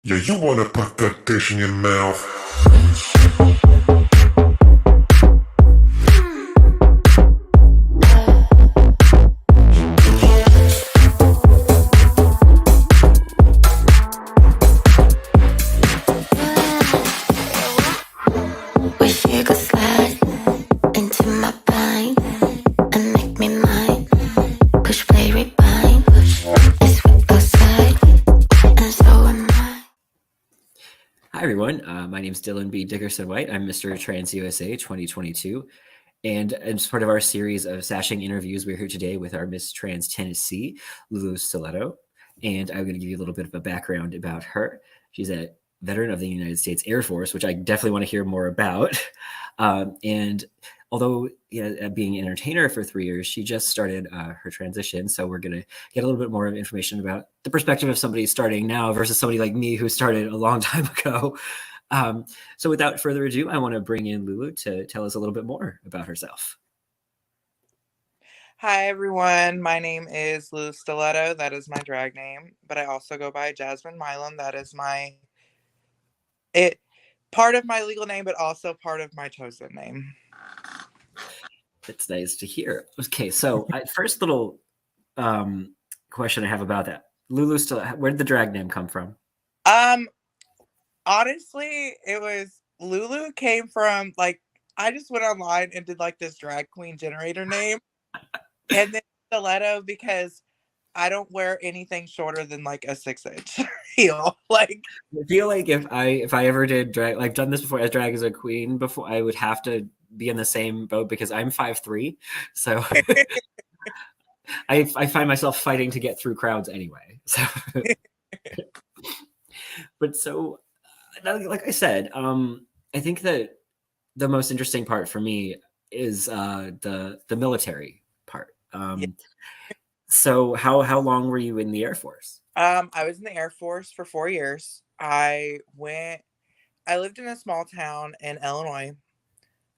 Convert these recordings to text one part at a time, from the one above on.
Yeah, you wanna put that dish in your mouth. Wish you could slide into my mind and make me mine. Push play rewind. Let's whip outside, and so am I. Hi, everyone. My name is Dylan B. Dickerson White. I'm Mr. Trans USA 2022. And as part of our series of sashing interviews, we're here today with our Miss Trans Tennessee, Lulu Stiletto. And I'm going to give you a little bit of a background about her. She's a veteran of the United States Air Force, which I definitely want to hear more about. And although being an entertainer for 3 years, she just started her transition. So we're going to get a little bit more information about the perspective of somebody starting now versus somebody like me who started a long time ago. So without further ado, I want to bring in Lulu to tell us a little bit more about herself. Hi everyone, my name is Lulu Stiletto. That is my drag name, but I also go by Jasmine Milam. That is it part of my legal name, but also part of my chosen name. It's nice to hear. Okay, so first little question I have about that. Lulu Stiletto, where did the drag name come from? Honestly, it was Lulu came from I just went online and did this drag queen generator name, and then Stiletto because I don't wear anything shorter than a 6-inch heel. I feel like if I ever did drag, done this before as drag as a queen before, I would have to be in the same boat because I'm 5'3", so I find myself fighting to get through crowds anyway. So, but so like I said, I think that the most interesting part for me is the military part. Yeah. So how long were you in the Air Force? I was in the Air Force for 4 years. I lived in a small town in Illinois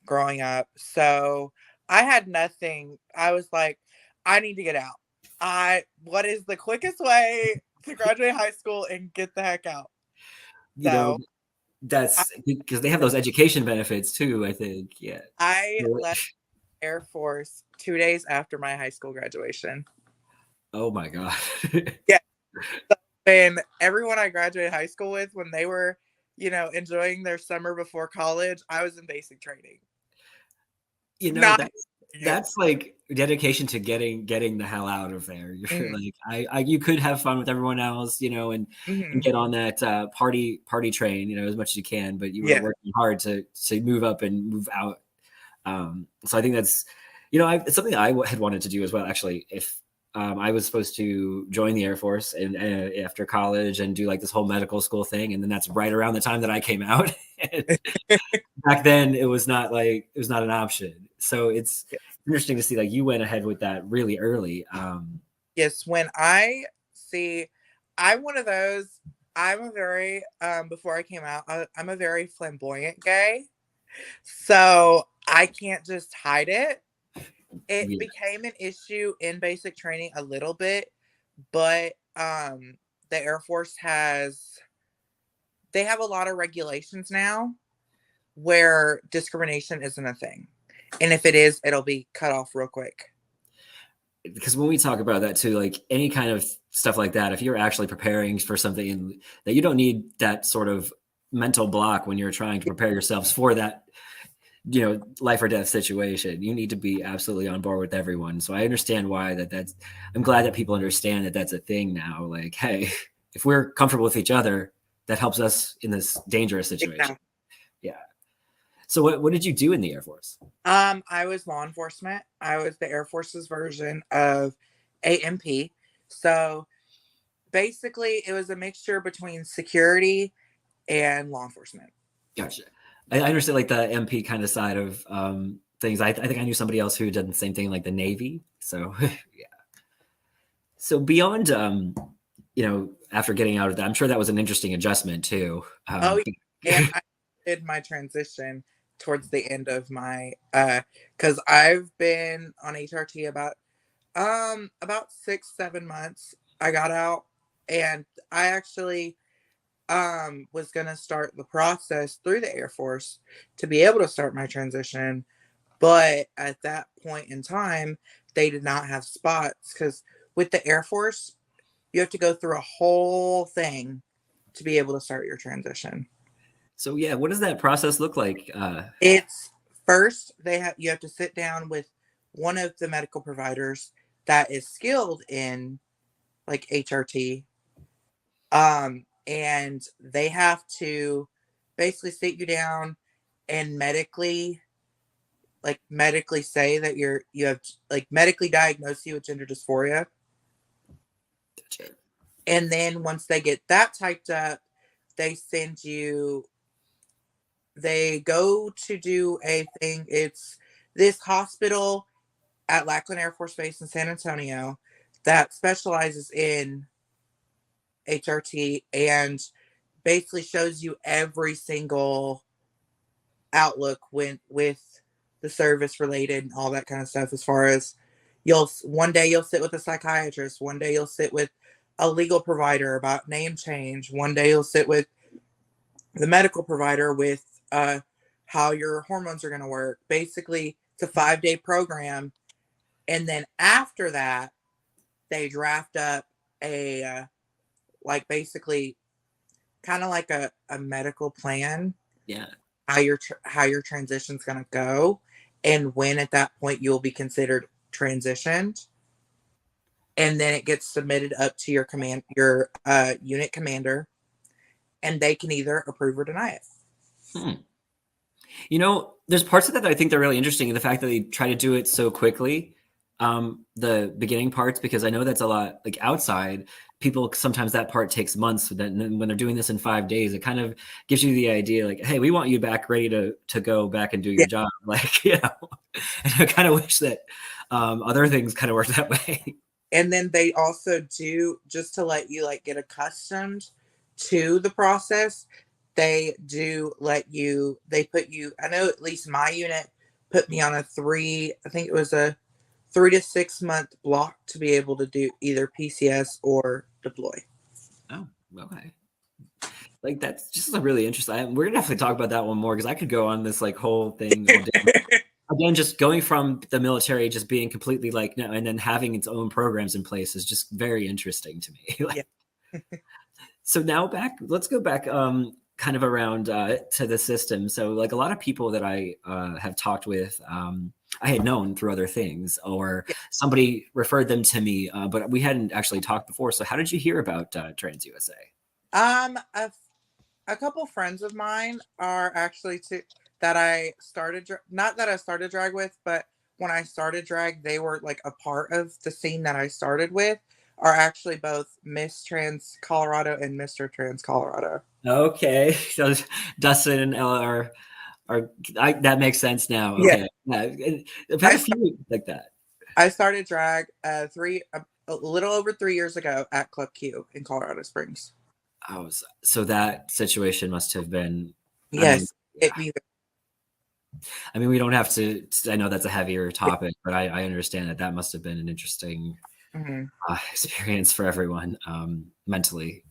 growing up. So I had nothing. I was like, I need to get out. What is the quickest way to graduate high school and get the heck out? You know, So I, that's because they have those education benefits too, I think. Yeah. I left Air Force 2 days after my high school graduation. Oh my God. Yeah. So, and everyone I graduated high school with, when they were, enjoying their summer before college, I was in basic training. You know, Not that's like dedication to getting the hell out of there. You're mm, like, you could have fun with everyone else, and mhm. get on that party train, as much as you can, but you were Yeah. working hard to move up and move out. So I think that's, it's something I had wanted to do as well. Actually, if I was supposed to join the Air Force and after college and do like this whole medical school thing, and then that's right around the time that I came out. Back then, it was not an option. So it's interesting to see like you went ahead with that really early. Yes, when I see, I'm one of those. I'm a very before I came out, I'm a very flamboyant gay, so I can't just hide it. It Yeah. became an issue in basic training a little bit, but the Air Force they have a lot of regulations now where discrimination isn't a thing, and if it is, it'll be cut off real quick. Because when we talk about that too, like any kind of stuff like that, if you're actually preparing for something that you don't need that sort of mental block when you're trying to prepare yourselves for that, life or death situation, you need to be absolutely on board with everyone. So I understand why I'm glad that people understand that that's a thing now. Like, hey, if we're comfortable with each other, that helps us in this dangerous situation. Exactly. Yeah. So what did you do in the Air Force? I was law enforcement. I was the Air Force's version of AMP. So basically, it was a mixture between security and law enforcement. Gotcha. I understand like the MP kind of side of things. I think I knew somebody else who did the same thing like the Navy. So yeah. So beyond after getting out of that, I'm sure that was an interesting adjustment too. Oh, yeah. And I did my transition towards the end of my because I've been on HRT about 6-7 months. I got out and I actually was going to start the process through the Air Force to be able to start my transition. But at that point in time, they did not have spots because with the Air Force, you have to go through a whole thing to be able to start your transition. So yeah, what does that process look like? It's first you have to sit down with one of the medical providers that is skilled in like HRT. And they have to basically sit you down and medically say that you have like medically diagnose you with gender dysphoria. And then once they get that typed up, they send you, they go to do a thing. It's this hospital at Lackland Air Force Base in San Antonio that specializes in HRT and basically shows you every single outlook with the service related and all that kind of stuff. As far as one day you'll sit with a psychiatrist, one day you'll sit with a legal provider about name change, one day you'll sit with the medical provider with how your hormones are going to work. Basically, it's a 5-day program, and then after that, they draft up a like basically kind of like a medical plan. Yeah. How your transition's going to go, and when at that point you'll be considered transitioned, and then it gets submitted up to your unit commander, and they can either approve or deny it. You know, there's parts of that I think they're really interesting, and the fact that they try to do it so quickly, the beginning parts, because I know that's a lot, like outside people, sometimes that part takes months. Then when they're doing this in 5 days, it kind of gives you the idea like, hey, we want you back ready to go back and do your job. Like, you know, and I kind of wish that other things kind of work that way. And then they also do, just to let you like get accustomed to the process, they do they put you, I know at least my unit put me on I think it was a 3 to 6 month block to be able to do either PCS or deploy. Oh, okay. Like that's just a really interesting. We're gonna definitely talk about that one more because I could go on this like whole thing all day. Again, just going from the military, just being completely like no, and then having its own programs in place is just very interesting to me. Like, yeah. So now let's go back kind of around to the system. So like a lot of people that I have talked with, I had known through other things, or somebody referred them to me, but we hadn't actually talked before. So how did you hear about Trans USA? A couple friends of mine are actually that I started, not that I started drag with, but when I started drag, they were like a part of the scene that I started with, are actually both Miss Trans Colorado and Mr. Trans Colorado. Okay, so Dustin and Ella that makes sense now. Okay, yeah. I've had a few like that. I started drag a little over 3 years ago at Club Q in Colorado Springs. Oh, so that situation must have been. Yes, I mean, we don't have to. I know that's a heavier topic, but I understand that must have been an interesting experience for everyone mentally.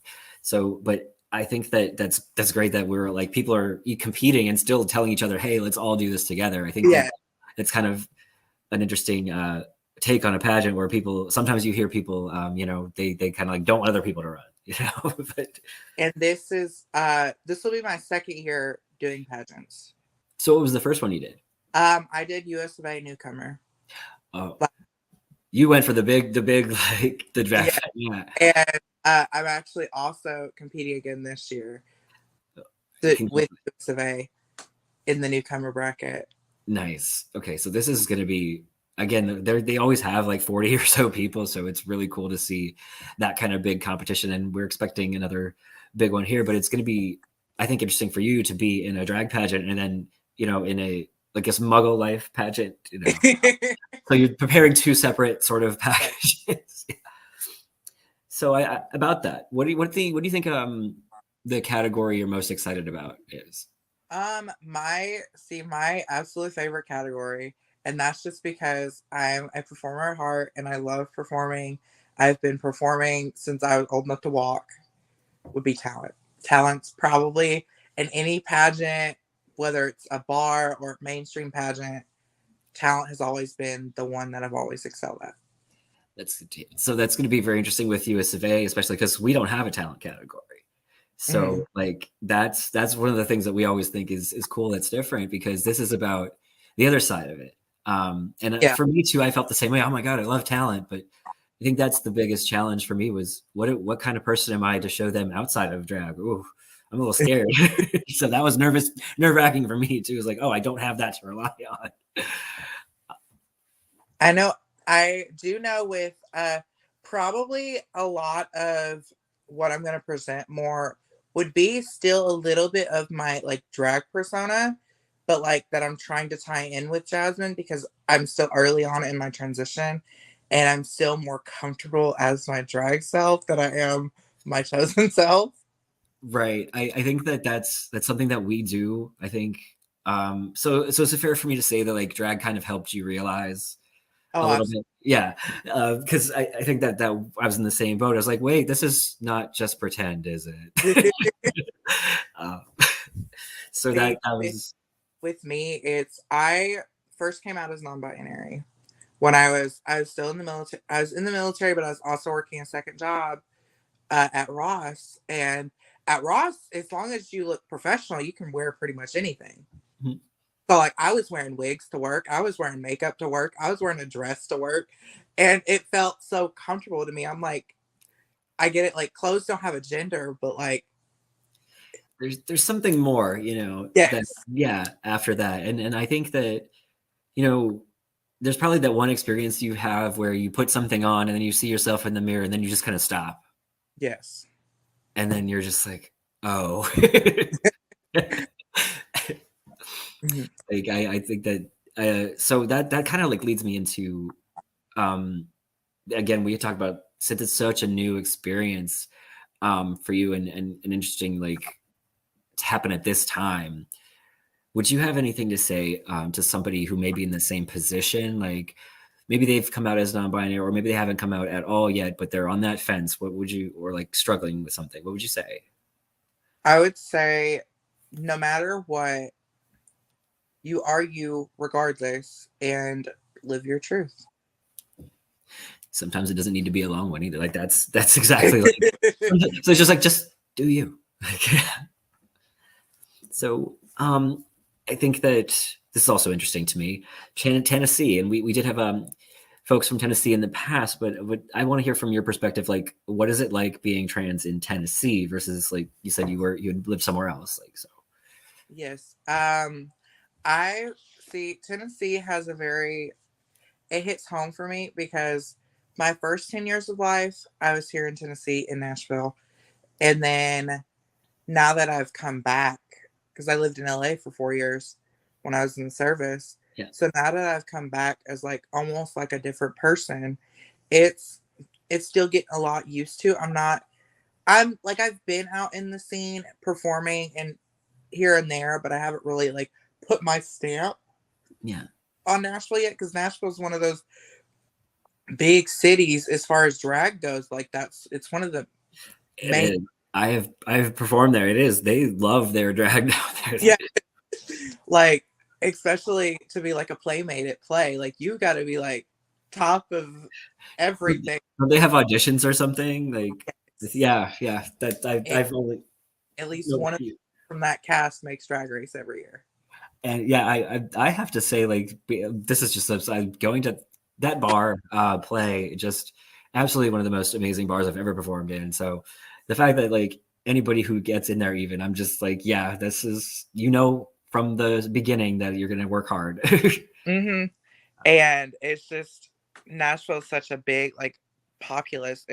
So, but I think that's great that we're like people are competing and still telling each other, "Hey, let's all do this together." I think it's kind of an interesting take on a pageant where people sometimes you hear people, you know, they kind of like don't want other people to run, you know. And this will be my second year doing pageants. So what was the first one you did? I did US of A newcomer. Oh, you went for the big like the draft. Yeah. And I'm actually also competing again this year with US of A in the newcomer bracket. Nice. Okay, so this is going to be again. They always have like 40 or so people, so it's really cool to see that kind of big competition. And we're expecting another big one here, but it's going to be, I think, interesting for you to be in a drag pageant and then, you know, in a like a Muggle life pageant, you know. So you're preparing two separate sort of packages. So about that, what do you think the category you're most excited about is? My absolute favorite category, and that's just because I'm a performer at heart and I love performing. I've been performing since I was old enough to walk, would be talent. talent's probably in any pageant, whether it's a bar or mainstream pageant, talent has always been the one that I've always excelled at. That's going to be very interesting with USFA, especially because we don't have a talent category. So like that's one of the things that we always think is cool. That's different because this is about the other side of it. For me too, I felt the same way. Oh my God, I love talent, but I think that's the biggest challenge for me was what kind of person am I to show them outside of drag? Ooh, I'm a little scared. So that was nerve-wracking for me too. It was like, oh, I don't have that to rely on. I do know with probably a lot of what I'm going to present more would be still a little bit of my like drag persona, but like that I'm trying to tie in with Jasmine because I'm still early on in my transition and I'm still more comfortable as my drag self than I am my chosen self. Right. I think that's something that we do. I think so is it fair for me to say that like drag kind of helped you realize a little bit? Yeah. Because I think that I was in the same boat. I was like, wait, this is not just pretend, is it? So that was with me, it's I first came out as non-binary when I was still in the military. I was in the military, but I was also working a second job at Ross. And at Ross, as long as you look professional, you can wear pretty much anything. Mm-hmm. So like I was wearing wigs to work, I was wearing makeup to work, I was wearing a dress to work, and it felt so comfortable to me. I'm like, I get it, like clothes don't have a gender, but like there's something more, yes. after that. And I think that, there's probably that one experience you have where you put something on and then you see yourself in the mirror and then you just kind of stop. Yes. And then you're just like, oh. Like I think that so that kind of like leads me into again, we talked about since it's such a new experience for you and interesting like to happen at this time. Would you have anything to say to somebody who may be in the same position? Like maybe they've come out as non-binary or maybe they haven't come out at all yet, but they're on that fence. What would you, or like struggling with something, what would you say? I would say no matter what, you are you regardless and live your truth. Sometimes it doesn't need to be a long one either. Like that's exactly like, so it's just like, just do you. So I think that this is also interesting to me, Tennessee. And we did have folks from Tennessee in the past, but I want to hear from your perspective, like, what is it like being trans in Tennessee versus like you said you had lived somewhere else, like so. Yes. I see Tennessee has it hits home for me because my first 10 years of life, I was here in Tennessee in Nashville. And then now that I've come back, because I lived in LA for 4 years when I was in the service. Yeah. So now that I've come back as like almost like a different person, it's still getting a lot used to. I'm like, I've been out in the scene performing and here and there, but I haven't really like put my stamp on Nashville yet, because Nashville is one of those big cities as far as drag goes. Like it's one of the main. I have performed there. It is. They love their drag down there. Yeah. Like, especially to be like a playmate at play, like you got to be like top of everything. Do they have auditions or something? Like, yeah. That I've only at least one of from that cast makes Drag Race every year. And yeah, I have to say, like, this is just I'm going to that bar play, just absolutely one of the most amazing bars I've ever performed in. So the fact that like anybody who gets in there, even I'm just like, yeah, this is, from the beginning that you're going to work hard. Mm-hmm. And it's just Nashville's such a big like populace.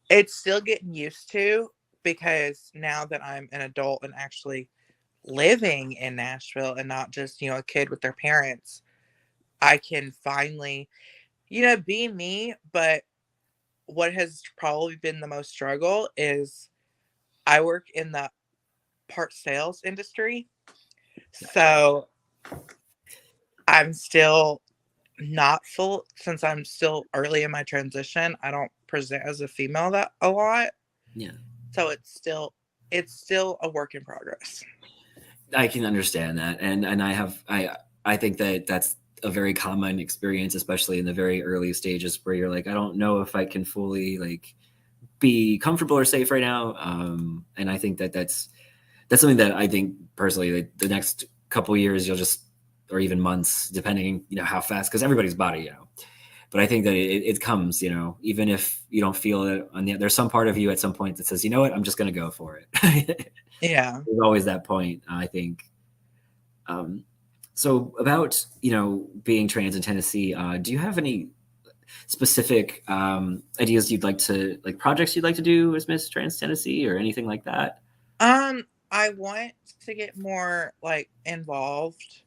It's still getting used to, because now that I'm an adult and actually living in Nashville and not just, a kid with their parents, I can finally, be me. But what has probably been the most struggle is I work in the part sales industry. So I'm still not full, since I'm still early in my transition. I don't present as a female that a lot. Yeah. So it's still a work in progress. I can understand that, and I think that that's a very common experience, especially in the very early stages where you're like, I don't know if I can fully like be comfortable or safe right now. And I think that that's something that I think personally, like, the next couple years, you'll just, or even months, depending, how fast, because everybody's body, But I think that it comes, even if you don't feel it there's some part of you at some point that says, you know what, I'm just going to go for it. Yeah. There's always that point, I think. So about, being trans in Tennessee, do you have any specific ideas you'd like to, like projects you'd like to do as Miss Trans Tennessee or anything like that? I want to get more like involved,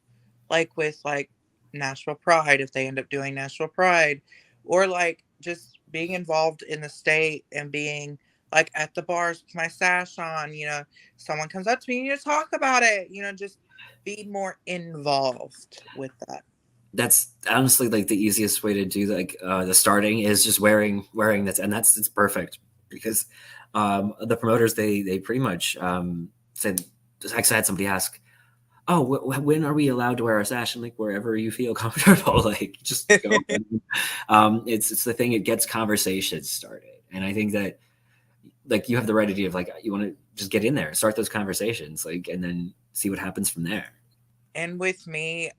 like with like National Pride if they end up doing National Pride, or like just being involved in the state and being like at the bars with my sash on. Someone comes up to me, talk about it. Just be more involved with that. That's honestly like the easiest way to do like the starting is just wearing that's, and that's it's perfect because the promoters they pretty much said, actually I had somebody ask, oh, when are we allowed to wear a sash? And like, wherever you feel comfortable, like just go. It's the thing, it gets conversations started, and I think that like you have the right idea of like you want to just get in there, start those conversations, like, and then see what happens from there. And with me,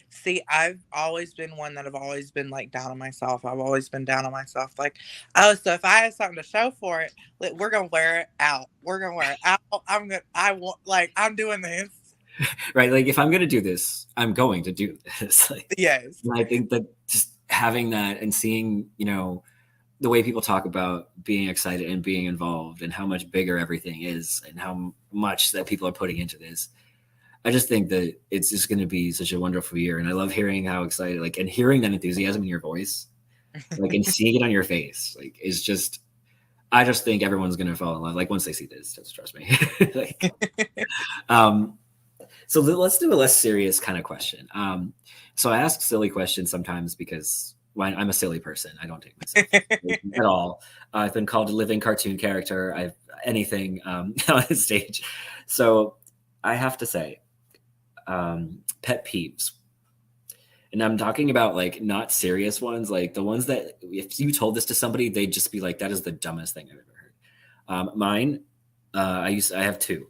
see, I've always been one that I've always been like down on myself. I've always been down on myself. Like, oh, so if I have something to show for it, like, we're gonna wear it out. We're gonna wear it out. I want, like, I'm doing this. Right, like if I'm going to do this, I'm going to do this. Like, Yes. and I think that just having that and seeing, the way people talk about being excited and being involved and how much bigger everything is and how much that people are putting into this, I just think that it's just going to be such a wonderful year. And I love hearing how excited, like, and hearing that enthusiasm in your voice, like, and seeing it on your face, like, is just, I just think everyone's going to fall in love. Like, once they see this, just trust me. Like, so let's do a less serious kind of question. So I ask silly questions sometimes because I'm a silly person. I don't take myself at all. I've been called a living cartoon character. I've anything on the stage. So I have to say, pet peeves. And I'm talking about like not serious ones, like the ones that if you told this to somebody, they'd just be like, that is the dumbest thing I've ever heard. Mine, I have two.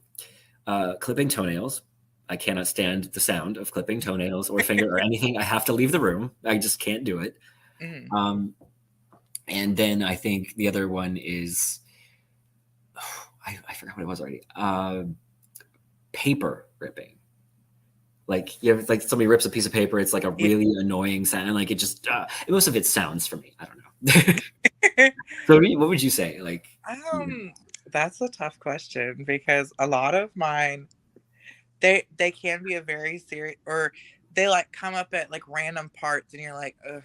Clipping toenails. I cannot stand the sound of clipping toenails or finger or anything. I have to leave the room. I just can't do it. Mm. And then I think the other one is, I forgot what it was already. Paper ripping. Like you have like somebody rips a piece of paper. It's like a really annoying sound. Like it just most of it sounds for me. I don't know. So what would you say? Like, That's a tough question because a lot of mine, they can be a very serious, or they like come up at like random parts and you're like, ugh.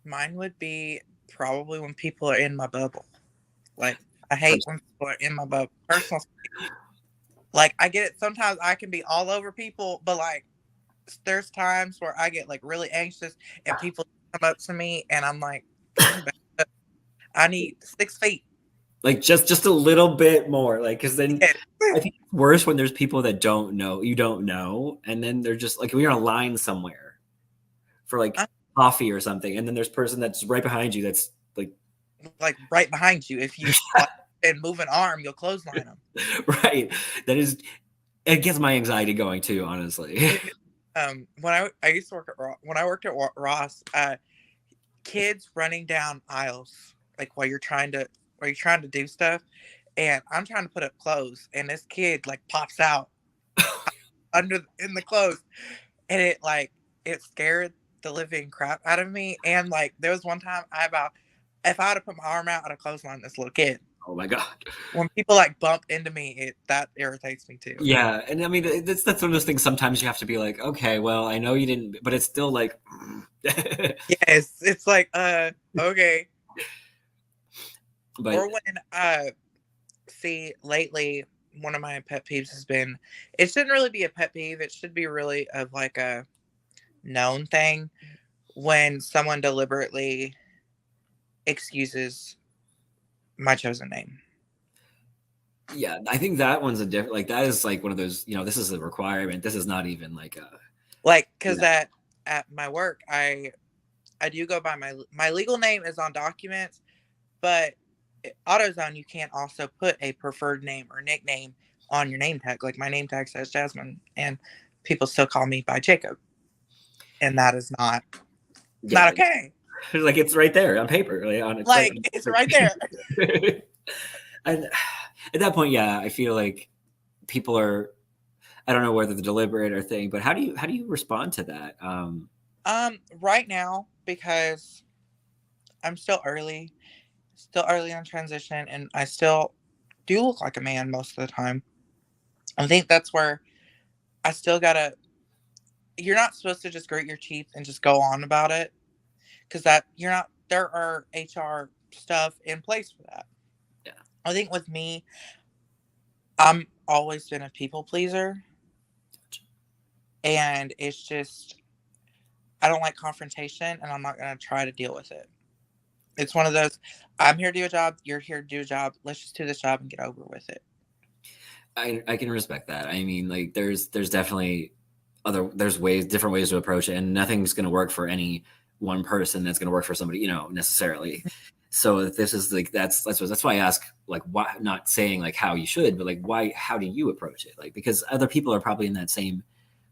Mine would be probably when people are in my bubble. Like, I hate when people are in my bubble. Personal space. Like, I get it. Sometimes I can be all over people, but like, there's times where I get like really anxious and people come up to me and I'm like, can you back up? I need 6 feet. like just a little bit more, like, because then Yes. I think it's worse when there's people that you don't know, and then they're just like, when you're in a line somewhere for like coffee or something, and then there's a person that's right behind you that's like right behind you. If you like, and move an arm, you'll clothesline them. right. That is, it gets my anxiety going too, honestly. When I used to work at when I worked at Ross, kids running down aisles like while you're trying to do stuff, and I'm trying to put up clothes, and this kid like pops out in the clothes, and it scared the living crap out of me. And like there was one time if I had to put my arm out, I'd have clothesline this little kid. Oh my god. When people like bump into me, that irritates me too. Yeah, and I mean that's one of those things. Sometimes you have to be like, okay, well, I know you didn't, but it's still like, yes, it's like okay. But or when see lately, one of my pet peeves has been, it shouldn't really be a pet peeve. It should be really of like a known thing when someone deliberately excuses my chosen name. Yeah, I think that one's a different. Like that is like one of those. This is a requirement. This is not even like a. Like, because at my work, I do go by my legal name is on documents, but AutoZone, you can't also put a preferred name or nickname on your name tag. Like my name tag says Jasmine, and people still call me by Jacob, and that is not okay. Like it's right there on paper. It's right there. And at that point, yeah, I feel like people are. I don't know whether the deliberate or thing, but how do you respond to that? Right now, because I'm still early in transition, and I still do look like a man most of the time. I think that's where I still gotta. You're not supposed to just grit your teeth and just go on about it, because that you're not. There are HR stuff in place for that. Yeah. I think with me, I'm always been a people pleaser, and it's just I don't like confrontation, and I'm not gonna try to deal with it. It's one of those. I'm here to do a job. You're here to do a job. Let's just do this job and get over with it. I can respect that. I mean, like there's definitely different ways to approach it, and nothing's going to work for any one person that's going to work for somebody, necessarily. So this is like that's why I ask, like, why, not saying like how you should, but like how do you approach it? Like, because other people are probably in that same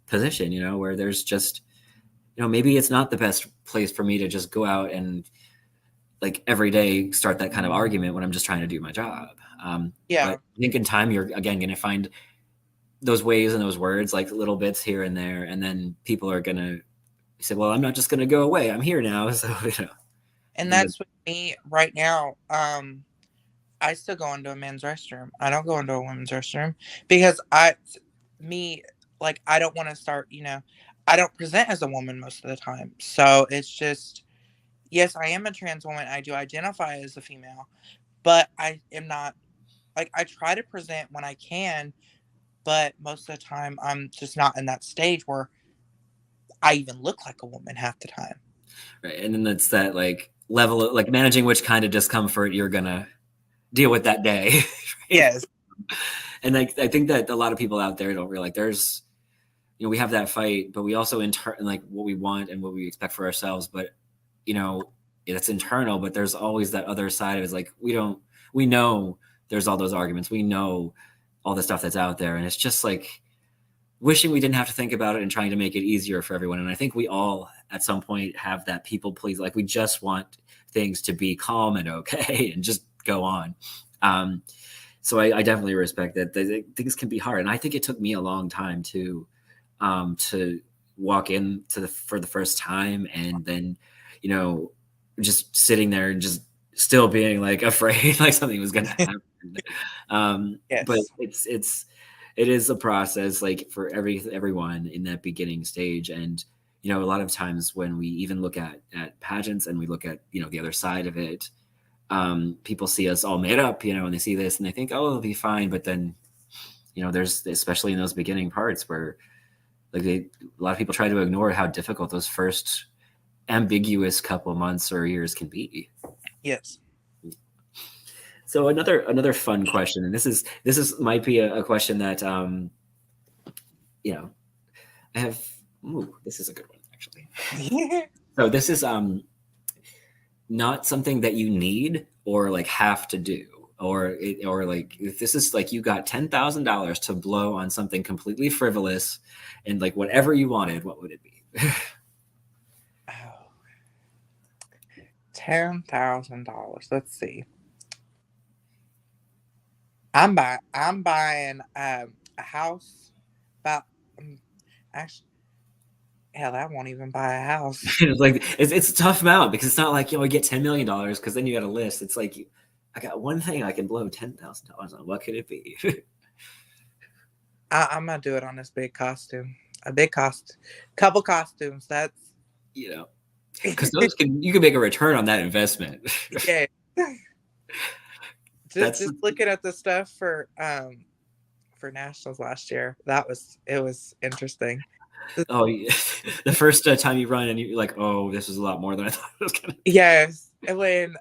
position, where there's just, maybe it's not the best place for me to just go out and like every day start that kind of argument when I'm just trying to do my job. Yeah. But I think in time you're again going to find those ways and those words, like little bits here and there, and then people are going to say, "Well, I'm not just going to go away. I'm here now." So And that's with me right now. I still go into a men's restroom. I don't go into a women's restroom because I don't want to start. I don't present as a woman most of the time, so it's just. Yes, I am a trans woman. I do identify as a female, but I am not, I try to present when I can, but most of the time I'm just not in that stage where I even look like a woman half the time. Right. And then that's that like level of like managing which kind of discomfort you're going to deal with that day. Right? Yes. And I think that a lot of people out there don't realize there's, we have that fight, but we also like what we want and what we expect for ourselves. But it's internal, but there's always that other side of it. Like we know there's all those arguments. We know all the stuff that's out there. And it's just like wishing we didn't have to think about it and trying to make it easier for everyone. And I think we all at some point have that people please, like we just want things to be calm and okay and just go on. So I definitely respect that. Things can be hard. And I think it took me a long time to walk in for the first time. And then, just sitting there and just still being like afraid like something was going to happen. Yes. But it is a process like for everyone in that beginning stage. And, a lot of times when we even look at pageants and we look at, the other side of it, people see us all made up, and they see this and they think, oh, it'll be fine. But then, there's, especially in those beginning parts where like a lot of people try to ignore how difficult those first ambiguous couple months or years can be. Yes. So another fun question, and this is might be a question that I have. Ooh, this is a good one actually. So this is not something that you need or like have to do, or like if this is like you got $10,000 to blow on something completely frivolous and like whatever you wanted, what would it be? $10,000. Let's see. I'm buying a house. About actually, hell, I won't even buy a house. It's like it's a tough amount because it's not like I get $10 million because then you got a list. It's like I got one thing I can blow $10,000 on. What could it be? I'm gonna do it on this big costume. Couple costumes. That's because you can make a return on that investment. Yeah. Just looking at the stuff for nationals last year, it was interesting. Oh, yeah. The first time you run and you're like, oh, this is a lot more than I thought it was gonna be. Yes, and when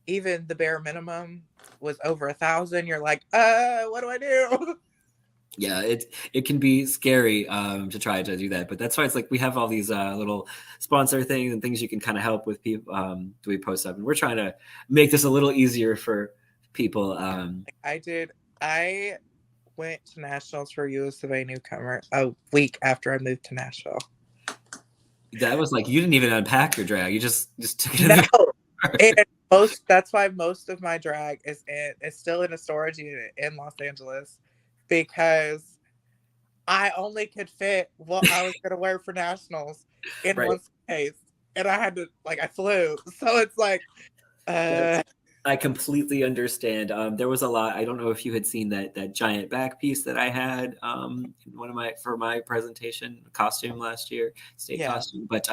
even the bare minimum was over 1,000, you're like, what do I do? Yeah, it can be scary to try to do that, but that's why it's like we have all these little sponsor things and things you can kind of help with people. Do we post up, and we're trying to make this a little easier for people. I went to nationals for US of A newcomer a week after I moved to Nashville. That was like you didn't even unpack your drag; you just took it. No, and that's why most of my drag is still in a storage unit in Los Angeles, because I only could fit what I was gonna wear for nationals in Right. one suitcase, and I had to I flew, so it's like, I completely understand. There was a lot. I don't know if you had seen that giant back piece that I had for my presentation costume last year, state costume. But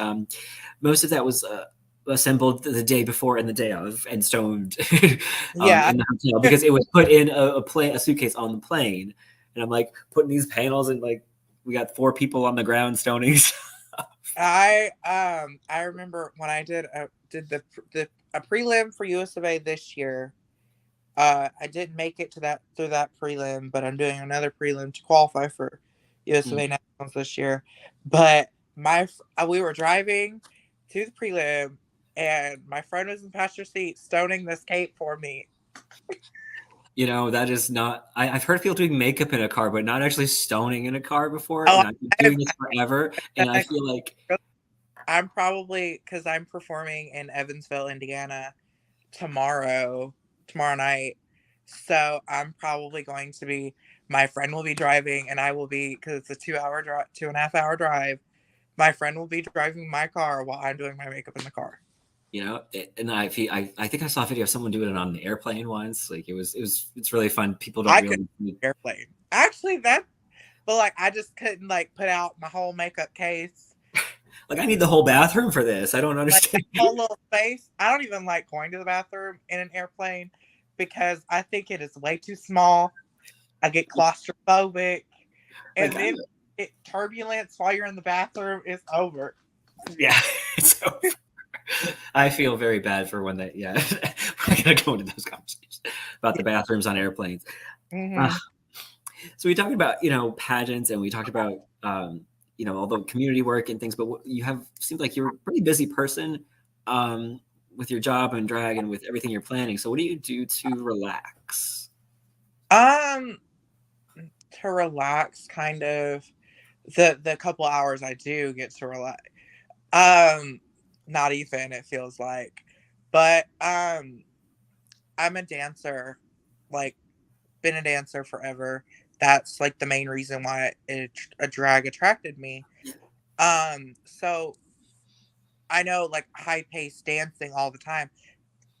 most of that was assembled the day before and the day of, and stoned in the hotel because it was put in a suitcase on the plane. And I'm like putting these panels, and like we got 4 people on the ground stoning. I remember when I did a prelim for US of A this year. I didn't make it through that prelim, but I'm doing another prelim to qualify for US of A nationals this year. But we were driving to the prelim, and my friend was in the passenger seat stoning this cape for me. You know, that is not. I've heard people doing makeup in a car, but not actually stoning in a car before. Oh, and I've been doing this forever, and I feel like I'm probably, because I'm performing in Evansville, Indiana tomorrow night. So I'm probably going to be. My friend will be driving, and I will be, because it's a 2.5 hour drive. My friend will be driving my car while I'm doing my makeup in the car. You know, and I think I saw a video of someone doing it on an airplane once. Like it's really fun. People don't really airplane. Actually, but I just couldn't put out my whole makeup case. Like I need the whole bathroom for this. I don't understand. Like, whole little space. I don't even like going to the bathroom in an airplane because I think it is way too small. I get claustrophobic, and then turbulence while you're in the bathroom is over. Yeah, it's over. I feel very bad for when that. Yeah, we're not gonna go into those conversations about the bathrooms on airplanes. Mm-hmm. So we talked about pageants, and we talked about all the community work and things. But seems like you're a pretty busy person with your job and drag and with everything you're planning. So what do you do to relax? To relax, kind of the couple hours I do get to relax. Not even, it feels like. But I'm a dancer, been a dancer forever. That's the main reason why a drag attracted me. So I know high-paced dancing all the time.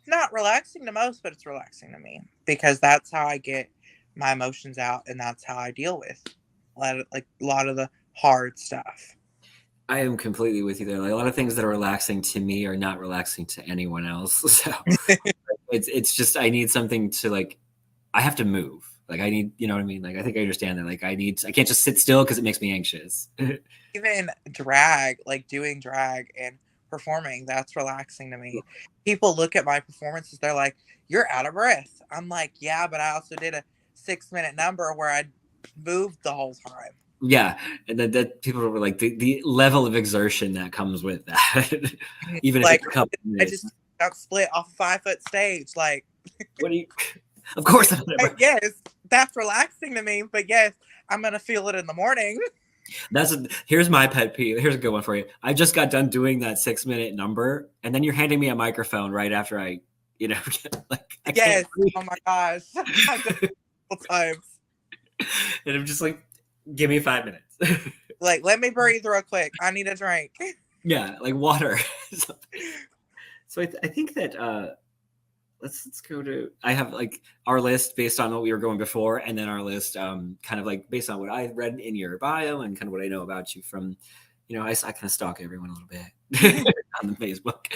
Not relaxing to most, but it's relaxing to me because that's how I get my emotions out, and that's how I deal with a lot of the hard stuff. I am completely with you there. Like a lot of things that are relaxing to me are not relaxing to anyone else. So it's just I need something to I have to move. I need, you know what I mean? I think I understand that. I can't just sit still because it makes me anxious. Even drag, doing drag and performing, that's relaxing to me. People look at my performances, they're like, "You're out of breath." I'm like, "Yeah, but I also did a 6-minute number where I moved the whole time." Yeah, and then that people were like the level of exertion that comes with that, even if it's a couple minutes. I just got split off a 5-foot stage. What do you? Of course, yes, that's relaxing to me. But yes, I'm gonna feel it in the morning. Here's my pet peeve. Here's a good one for you. I just got done doing that 6-minute number, and then you're handing me a microphone right after I yes. Oh my gosh, I've done it multiple times. And I'm just like, give me 5 minutes. Let me breathe real quick. I need a drink. Yeah, like water. So I think that let's go to. I have our list based on what we were going before, and then our list kind of based on what I read in your bio and kind of what I know about you from, I kind of stalk everyone a little bit on the Facebook.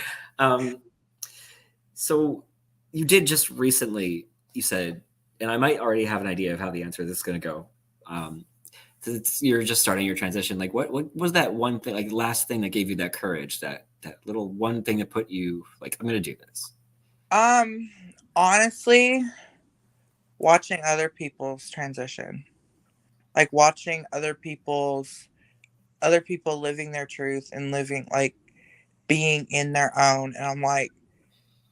So you did just recently. You said, and I might already have an idea of how the answer to this is going to go. You're just starting your transition. What was that one thing, last thing that gave you that courage, that little one thing that put you I'm going to do this? Um, Honestly, watching other people's transition, like watching other people living their truth and living like being in their own. And I'm like,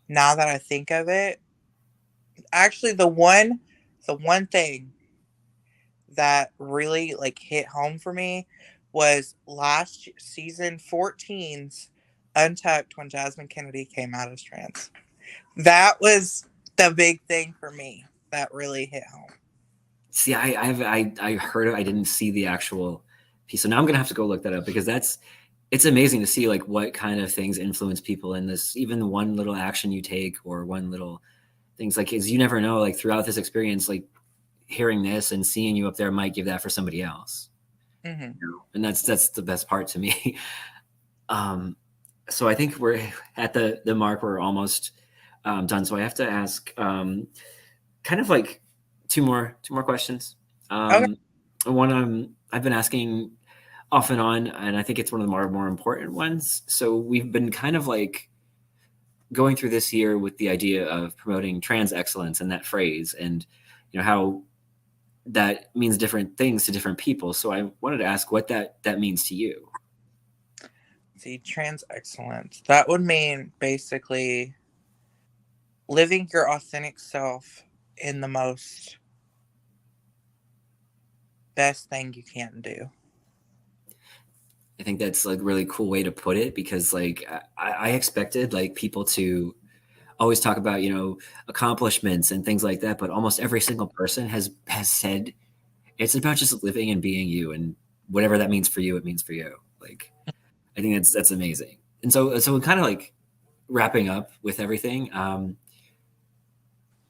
now that I think of it, actually the one thing that really like hit home for me was last season 14's Untucked when Jasmine Kennedy came out as trans. That was the big thing for me that really hit home. See, I heard it. I didn't see the actual piece, so now I'm gonna have to go look that up because it's amazing to see like what kind of things influence people in this. Even one little action you take or one little things like is you never know. Like throughout this experience, like hearing this and seeing you up there might give that for somebody else. Hmm. You know? And that's the best part to me. um, so I think we're at the mark. We're almost done. So I have to ask kind of like two more questions. Okay. One I've been asking off and on, and I think it's one of the more important ones. So we've been kind of like going through this year with the idea of promoting trans excellence and that phrase, and how that means different things to different people. So I wanted to ask what that means to you. See, trans excellence. That would mean basically living your authentic self in the most best thing you can do. I think that's like a really cool way to put it because like I expected like people to always talk about accomplishments and things like that, but almost every single person has said it's about just living and being you, and whatever that means for you, it means for you. Like I think that's amazing. And so kind of like wrapping up with everything.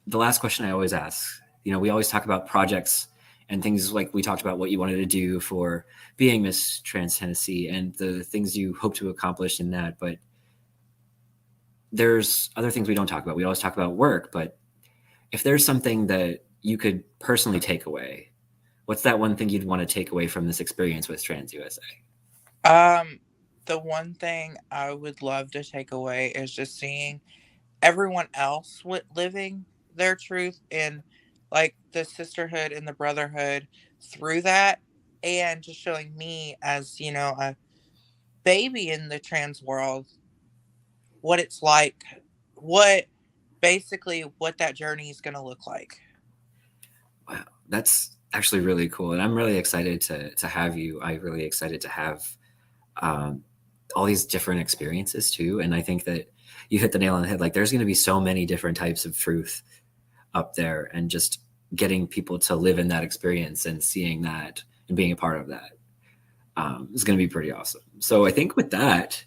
The last question I always ask, we always talk about projects and things like we talked about what you wanted to do for being Miss Trans Tennessee and the things you hope to accomplish in that. But there's other things we don't talk about. We always talk about work, but if there's something that you could personally take away, what's that one thing you'd want to take away from this experience with Trans USA? Um, the one thing I would love to take away is just seeing everyone else with living their truth and like the sisterhood and the brotherhood through that, and just showing me as a baby in the trans world what it's like, what basically what that journey is going to look like. Wow, that's actually really cool, and I'm really excited to have you. I'm really excited to have um, all these different experiences too. And I think that you hit the nail on the head. Like, there's going to be so many different types of truth up there, and just getting people to live in that experience and seeing that and being a part of that is going to be pretty awesome. So I think with that,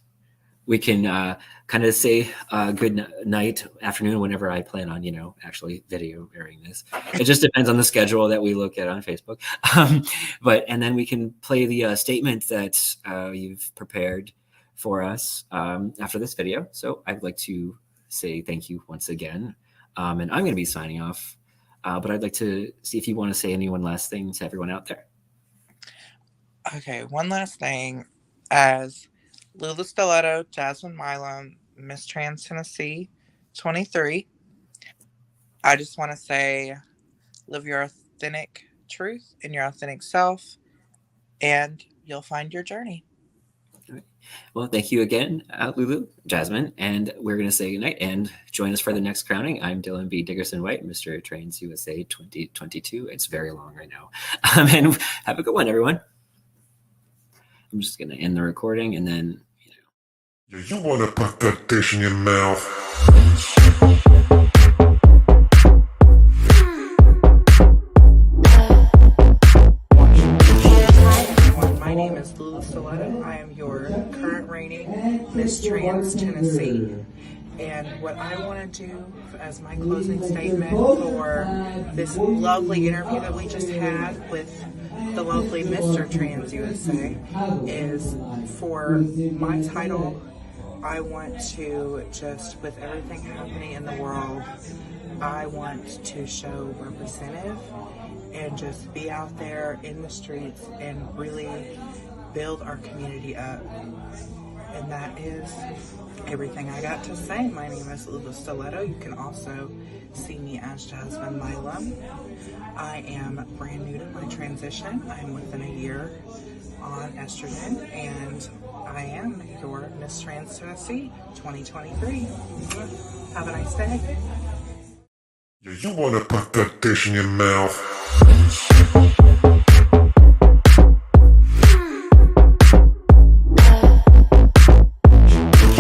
we can kind of say good night, afternoon, whenever I plan on, actually video airing this. It just depends on the schedule that we look at on Facebook. And then we can play the statement that you've prepared for us after this video. So I'd like to say thank you once again. And I'm going to be signing off. But I'd like to see if you want to say any one last thing to everyone out there. Okay, one last thing. As Lulu Stiletto, Jasmine Milam, Miss Trans Tennessee 23, I just want to say live your authentic truth and your authentic self, and you'll find your journey. Well, thank you again, Lulu, Jasmine, and we're going to say goodnight and join us for the next crowning. I'm Dylan B. Dickerson White, Mr. Trans USA 2022. It's very long right now. And have a good one, everyone. I'm just going to end the recording and then, Yeah, you wanna put that dish in your mouth. My name is Lulu Stiletto. I am your current reigning Miss Trans Tennessee. And what I want to do as my closing statement for this lovely interview that we just had with the lovely Mr. Trans USA is for my title. I want to just, with everything happening in the world, I want to show representative and just be out there in the streets and really build our community up. And that is everything I got to say. My name is Lulu Stiletto. You can also see me as Jasmine Milam. I am brand new to my transition. I'm within a year on estrogen, and I am your Miss Trans Tennessee 2023. Have a nice day. Yeah, you wanna put that dish in your mouth.